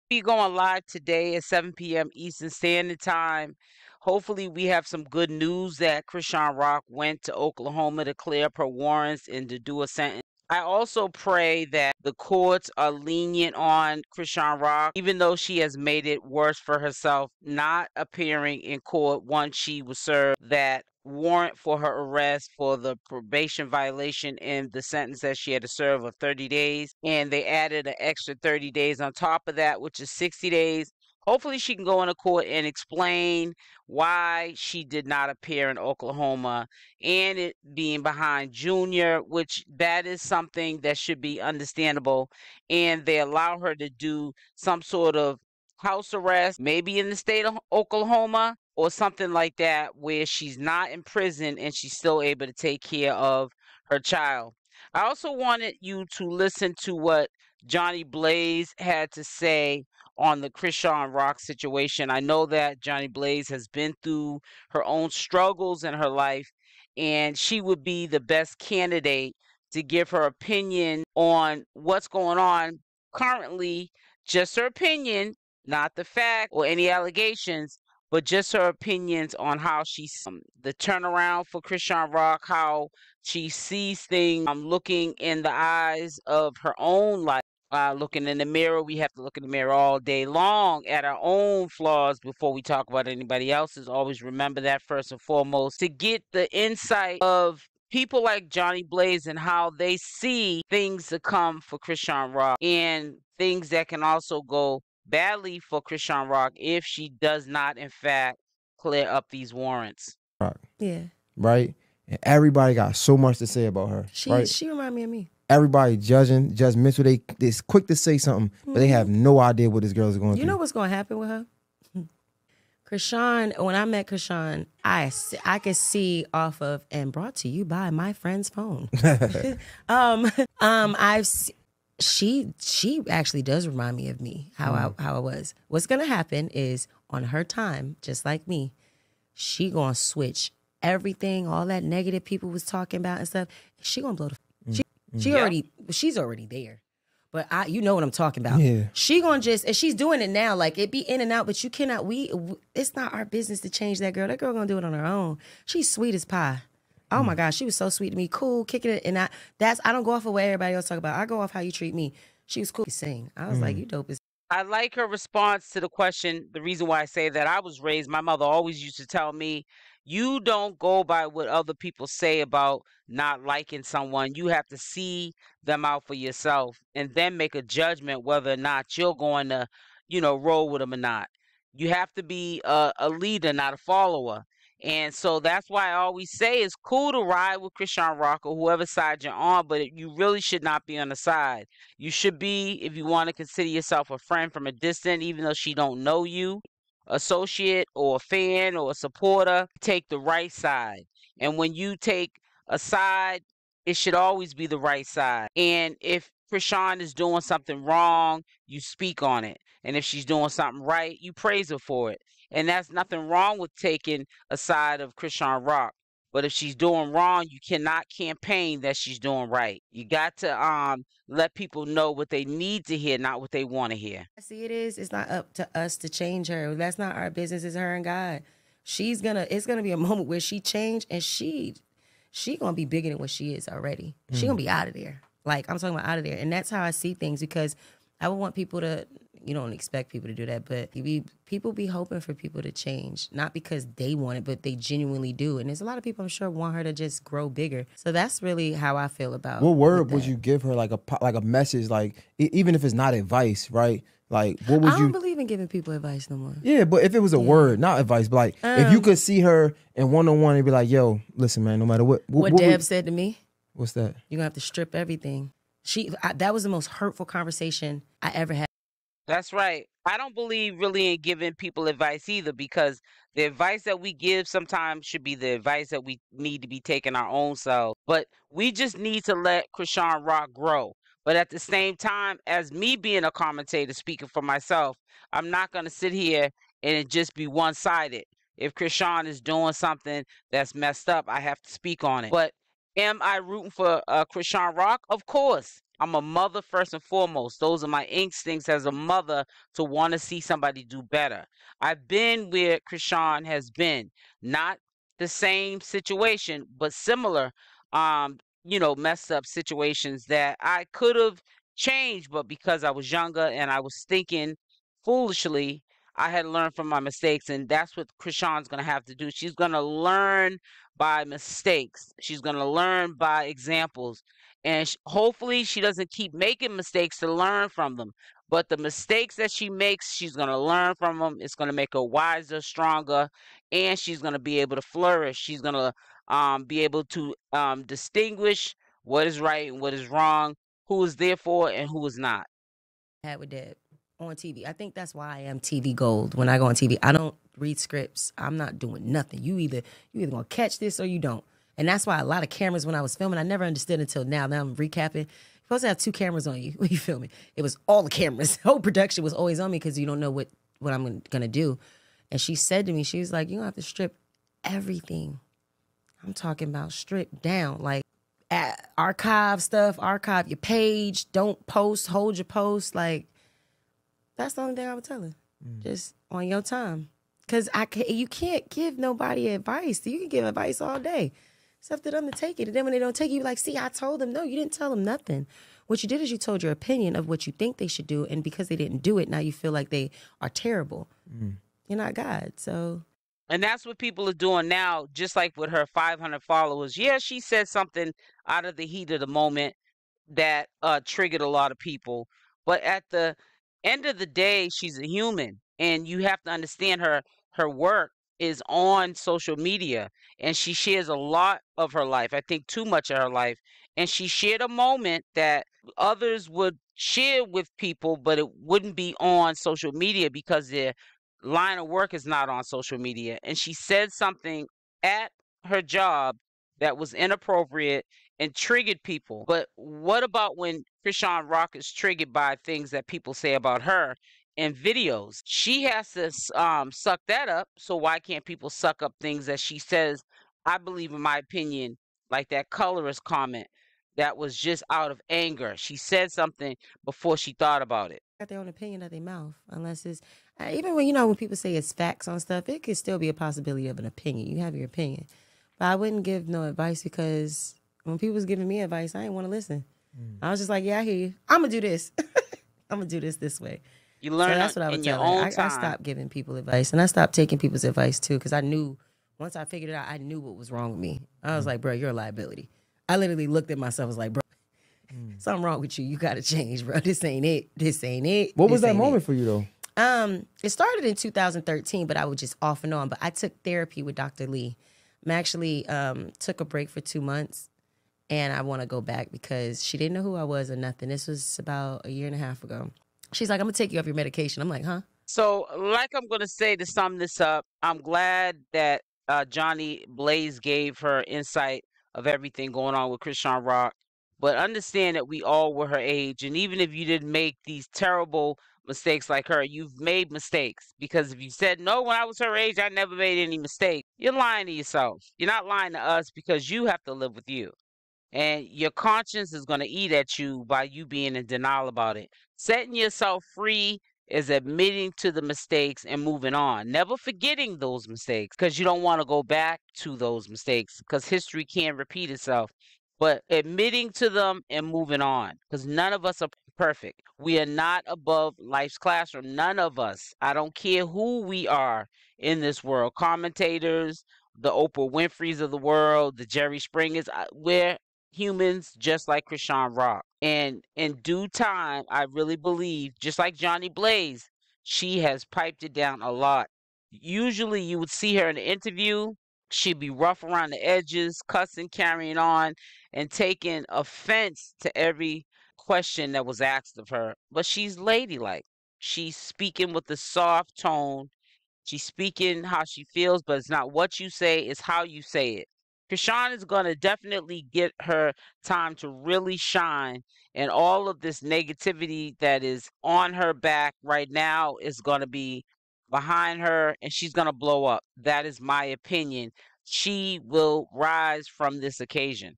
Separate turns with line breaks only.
Be going live today at 7 p.m. Eastern Standard Time. Hopefully, we have some good news that Chrisean Rock went to Oklahoma to clear up her warrants and to do a sentence. I also pray that the courts are lenient on Chrisean Rock, even though she has made it worse for herself, not appearing in court once she was served that warrant for her arrest for the probation violation and the sentence that she had to serve of 30 days. And they added an extra 30 days on top of that, which is 60 days. Hopefully she can go into court and explain why she did not appear in Oklahoma and it being behind Junior, which that is something that should be understandable. And they allow her to do some sort of house arrest, maybe in the state of Oklahoma or something like that, where she's not in prison and she's still able to take care of her child. I also wanted you to listen to what Jhonni Blaze had to say on the Chrisean Rock situation. I know that Jhonni Blaze has been through her own struggles in her life, and she would be the best candidate to give her opinion on what's going on currently. Just her opinion, not the fact or any allegations, but just her opinions on how she's the turnaround for Chrisean Rock, how she sees things, looking in the eyes of her own life. Looking in the mirror, we have to look in the mirror all day long at our own flaws before we talk about anybody else's. Always remember that first and foremost. To get the insight of people like Jhonni Blaze and how they see things to come for Chrisean Rock and things that can also go badly for Chrisean Rock if she does not, in fact, clear up these warrants.
Yeah.
Right? And everybody got so much to say about her.
She remind me of me.
Everybody judgmental. They're quick to say something, but they have no idea what this girl is going through.
You know what's going to happen with her? Chrisean, when I met Chrisean, I could see off of, and brought to you by my friend's phone. She actually does remind me of me, how I was. What's going to happen is on her time, just like me, she going to switch everything, all that negative people was talking about and stuff. She going to blow the she's already there. But you know what I'm talking about.
Yeah.
She gonna just, and she's doing it now. Like, it be in and out, but you cannot, it's not our business to change that girl. That girl gonna do it on her own. She's sweet as pie. Oh my gosh, she was so sweet to me. Cool, kicking it. And I don't go off of what everybody else talk about. I go off how you treat me. She was cool to sing. I was like, you dope as.
I like her response to the question. The reason why I say that, I was raised, my mother always used to tell me, you don't go by what other people say about not liking someone. You have to see them out for yourself and then make a judgment whether or not you're going to, roll with them or not. You have to be a leader, not a follower. And so that's why I always say it's cool to ride with Chrisean Rock or whoever side you're on, but you really should not be on the side. You should be, if you want to consider yourself a friend from a distance, even though she don't know you, associate or a fan or a supporter, take the right side. And when you take a side, it should always be the right side. And if Chrisean is doing something wrong, you speak on it. And if she's doing something right, you praise her for it. And that's nothing wrong with taking a side of Chrisean Rock. But if she's doing wrong, you cannot campaign that she's doing right. You got to let people know what they need to hear, not what they want to hear.
I see it is. It's not up to us to change her. That's not our business. It's her and God. It's gonna be a moment where she changed, and she gonna be bigger than what she is already. She gonna be out of there. Like, I'm talking about out of there. And that's how I see things, because I would want people to, you don't expect people to do that, but people be hoping for people to change, not because they want it, but they genuinely do. And there's a lot of people, I'm sure, want her to just grow bigger. So that's really how I feel about.
What word would you give her, like a message, like even if it's not advice, right? Like, what would you?
I don't believe in giving people advice no more.
Yeah, but if it was a word, not advice, but like if you could see her in one-on-one and be like, "Yo, listen, man, no matter what."
What Deb said to me.
What's that?
You're gonna have to strip everything. That was the most hurtful conversation I ever had.
That's right. I don't believe really in giving people advice either, because the advice that we give sometimes should be the advice that we need to be taking our own self. But we just need to let Chrisean Rock grow. But at the same time, as me being a commentator speaking for myself, I'm not going to sit here and it just be one-sided. If Chrisean is doing something that's messed up, I have to speak on it. But Am I rooting for Chrisean Rock? Of course. I'm a mother first and foremost. Those are my instincts as a mother to want to see somebody do better. I've been where Chrisean has been. Not the same situation, but similar, messed up situations that I could have changed, but because I was younger and I was thinking foolishly, I had learned from my mistakes, and that's what Chrisean's going to have to do. She's going to learn by mistakes. She's going to learn by examples. And hopefully she doesn't keep making mistakes to learn from them. But the mistakes that she makes, she's going to learn from them. It's going to make her wiser, stronger, and she's going to be able to flourish. She's going to be able to distinguish what is right and what is wrong, who is there for and who is not.
Had with Deb on TV. I think that's why I am TV gold. When I go on TV, I don't read scripts. I'm not doing nothing. You either gonna catch this or you don't. And that's why a lot of cameras when I was filming, I never understood until now. Now I'm recapping. You're supposed to have 2 cameras on you when you filming. It was all the cameras. The whole production was always on me because you don't know what I'm gonna do. And she said to me, she was like, "You're gonna have to strip everything." I'm talking about strip down, like archive stuff, archive your page, don't post, hold your post. Like, that's the only thing I would tell her. Just on your time. Because you can't give nobody advice. You can give advice all day. It's up to them to take it. And then when they don't take it, you're like, see, I told them. No, you didn't tell them nothing. What you did is you told your opinion of what you think they should do. And because they didn't do it, now you feel like they are terrible. You're not God. So.
And that's what people are doing now, just like with her 500 followers. Yeah, she said something out of the heat of the moment that triggered a lot of people. But at the end of the day, she's a human. And you have to understand her work is on social media. And she shares a lot of her life. I think too much of her life. And she shared a moment that others would share with people, but it wouldn't be on social media because they're line of work is not on social media. And she said something at her job that was inappropriate and triggered people. But what about when Chrisean Rock is triggered by things that people say about her in videos? She has to suck that up. So why can't people suck up things that she says? I believe, in my opinion, like that colorist comment that was just out of anger. She said something before she thought about it.
Got their own opinion out their mouth, unless it's even when people say it's facts on stuff, it could still be a possibility of an opinion. You have your opinion, but I wouldn't give no advice because when people was giving me advice, I didn't want to listen. I was just like, yeah, I hear you. I'm gonna do this. I'm gonna do this way.
You learn. So
that's what I would tell her. I stopped giving people advice, and I stopped taking people's advice too, because I knew once I figured it out, I knew what was wrong with me. I was like, bro, you're a liability. I literally looked at myself, was like, bro, something wrong with you. You got to change, bro. This ain't it. This ain't it.
What was that moment for you, though?
It started in 2013, but I was just off and on. But I took therapy with Dr. Lee. I actually took a break for 2 months, and I want to go back because she didn't know who I was or nothing. This was about a year and a half ago. She's like, I'm going to take you off your medication. I'm like, huh?
So, like I'm going to say to sum this up, I'm glad that Jhonni Blaze gave her insight of everything going on with Chrisean Rock. But understand that we all were her age. And even if you didn't make these terrible mistakes like her, you've made mistakes. Because if you said, no, when I was her age, I never made any mistakes, you're lying to yourself. You're not lying to us because you have to live with you. And your conscience is going to eat at you by you being in denial about it. Setting yourself free is admitting to the mistakes and moving on. Never forgetting those mistakes because you don't want to go back to those mistakes because history can't repeat itself. But admitting to them and moving on because none of us are perfect. We are not above life's classroom. None of us. I don't care who we are in this world. Commentators, the Oprah Winfreys of the world, the Jerry Springers, we're humans just like Chrisean Rock. And in due time, I really believe, just like Jhonni Blaze, she has piped it down a lot. Usually you would see her in an interview, she'd be rough around the edges, cussing, carrying on, and taking offense to every question that was asked of her. But she's ladylike. She's speaking with a soft tone. She's speaking how she feels, but it's not what you say, it's how you say it. Chrisean is going to definitely get her time to really shine, and all of this negativity that is on her back right now is going to be behind her, and she's going to blow up. That is my opinion. She will rise from this occasion.